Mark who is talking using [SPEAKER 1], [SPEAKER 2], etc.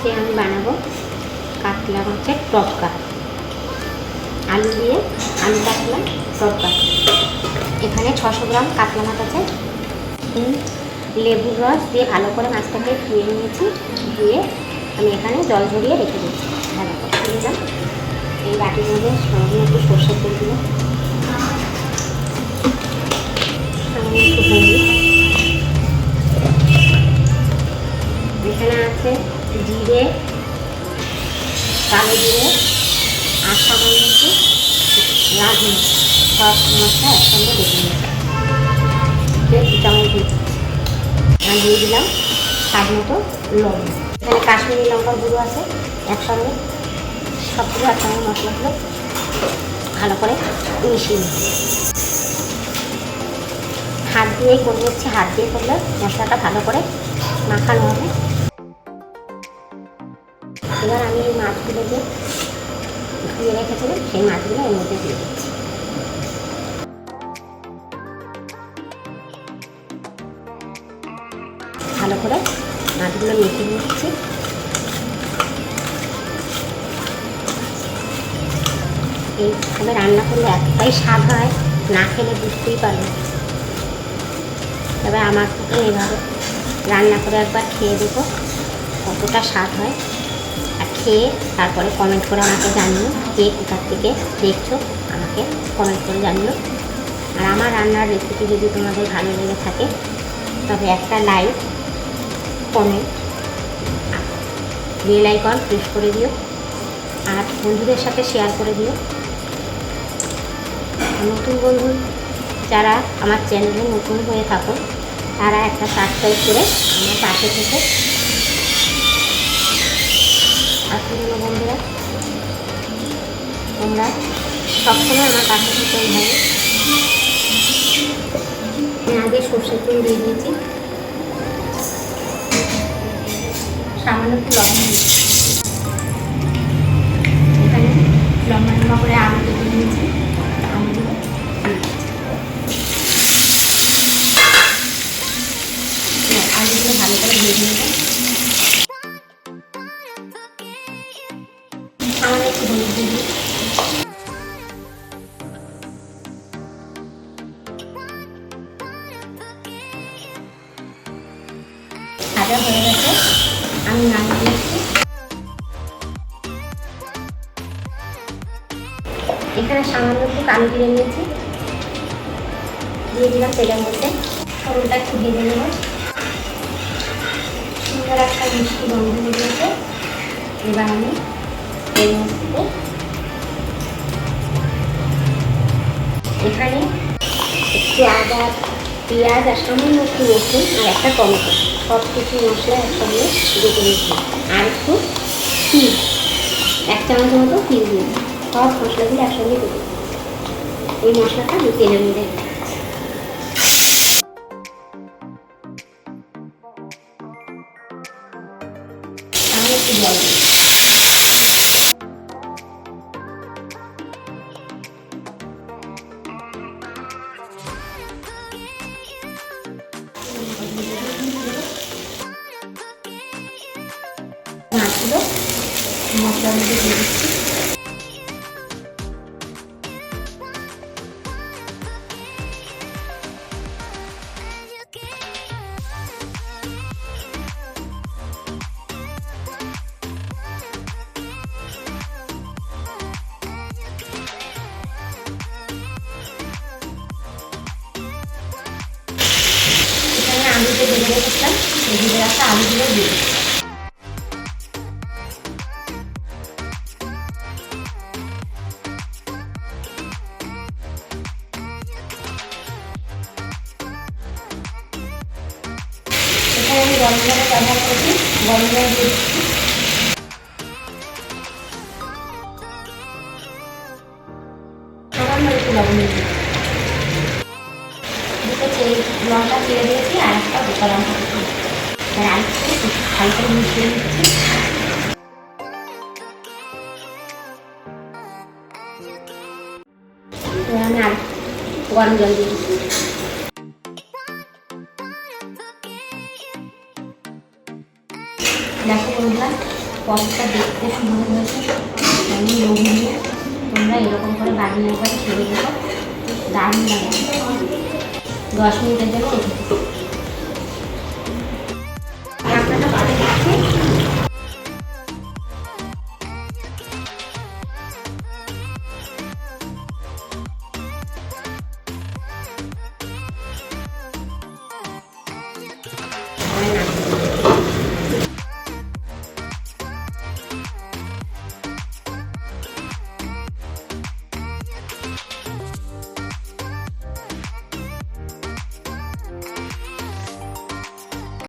[SPEAKER 1] আজকে আমি বানাবো কাতলা মাছের টপকা, আলু দিয়ে আলু কাতলা টপকা। এখানে 600 গ্রাম কাতলা মাছ আছে। লেবুর রস দিয়ে ভালো করে মাছটাকে ধুয়ে নিয়েছি। ধুয়ে আমি এখানে জল ঝরিয়ে রেখে দিচ্ছি। ভালো করে দিলাম এই বাটির মধ্যে সামান্য একটু সর্ষে তেল দিলাম, সামান্য একটু হলুদ, এখানে আছে জিরে, কালো জিরে আর সামান্য একটু রাঁধুনি, সব মশলা একসঙ্গে বেটে নিয়েছি। 2 চামচ আর দিয়ে দিলাম স্বাদ মতো লবণ। এখানে কাশ্মীরি লঙ্কার গুঁড়ো আছে একসঙ্গে। সবগুলো একসঙ্গে মশলাগুলো ভালো করে মিশিয়ে নিচ্ছি। হাত দিয়েই করে নিচ্ছি, হাত দিয়ে করলে মশলাটা ভালো করে মাখানো হবে। এবার আমি এই মাছগুলো যে ধুয়ে রেখেছিলাম সেই মাছগুলো এর মধ্যে দিয়ে দিচ্ছি। ভালো করে মাছগুলো মেখে নিচ্ছি। এইভাবে রান্না করলে এতটাই স্বাদ হয়, না খেলে বুঝতেই পারবে। তবে আমার তো এইভাবে রান্না করে একবার খেয়ে দেখো কতটা স্বাদ হয়। আর খেয়ে তারপরে কমেন্ট করে আমাকে জানিও, কে কোথার থেকে দেখছো আমাকে কমেন্ট করে জানিও। আর আমার রান্নার রেসিপি যদি তোমাদের ভালো লেগে থাকে তবে একটা like, comment, bell icon press করে দিও। আর বন্ধুদের সাথে শেয়ার করে দিও। নতুন বন্ধু যারা আমার চ্যানেলে নতুন হয়ে থাকো তারা একটা সাবস্ক্রাইব করে আমার পাশে থেকে। আর পুরনো বন্ধুরা তোমরা সবসময় আমার পাশে থেকেই হবে। আগে সর্ষের তেল দিয়ে দিয়েছি, সামান্য একটু লবণ দিয়েছি। এখানে লম্বা লম্বা করে আলু কেটে নিয়েছি, আলুগুলো আলুগুলো ভালো করে ভেজে নেব। সামান্য একটু হলুদ দিয়ে দিই। ভাজা হয়ে গেছে, আমি নামিয়ে দিচ্ছি। এখানে সামান্য একটু কালো জিরে নিয়েছি, দিয়ে দিলাম তেলের মধ্যে। ফোড়নটা একটু ভেজে নেব। সুন্দর একটা মিষ্টি গন্ধ বেরিয়েছে। এবার আমি এর মধ্যে এখানে একটু আদা, পেঁয়াজ আর সামান্য একটু রসুন আর একটা টমেটো, সব কিছু মশলা একসঙ্গে বেটে নিয়েছি। আর একটু তিল, 1 চামচ মতো তিল দিয়েছি। সব মশলাগুলো একসঙ্গে বেটে এই মশলাটা আমি তেলের মধ্যে একটু জল দিই। মাছগুলো মশলার মধ্যে দিয়ে দিচ্ছি। এখানে আলুতে ভেজে রেখেছিলাম, এই ভেজে রাখা আলুগুলো দিয়ে এখানে আমি গরম জল ব্যবহার করেছি, গরম জল দিয়ে দিচ্ছি। সামান্য একটু লবণ দিয়ে দিচ্ছি। লঙ্কা ছেড়ে দিয়েছি আর একটা গোটা লঙ্কা দিচ্ছি। আর একটু ভালো করে মিশিয়ে নিচ্ছি। আমি আর গরম জল দিয়ে দিচ্ছি। দেখো বন্ধুরা কতটা দেখতে সুন্দর হয়েছে, তেমন লোভনীয়। তোমরা এরকম করে বানিয়ে একবার ছেড়ে দেবো, দারুণ লাগে। 10 মিনিটের জন্য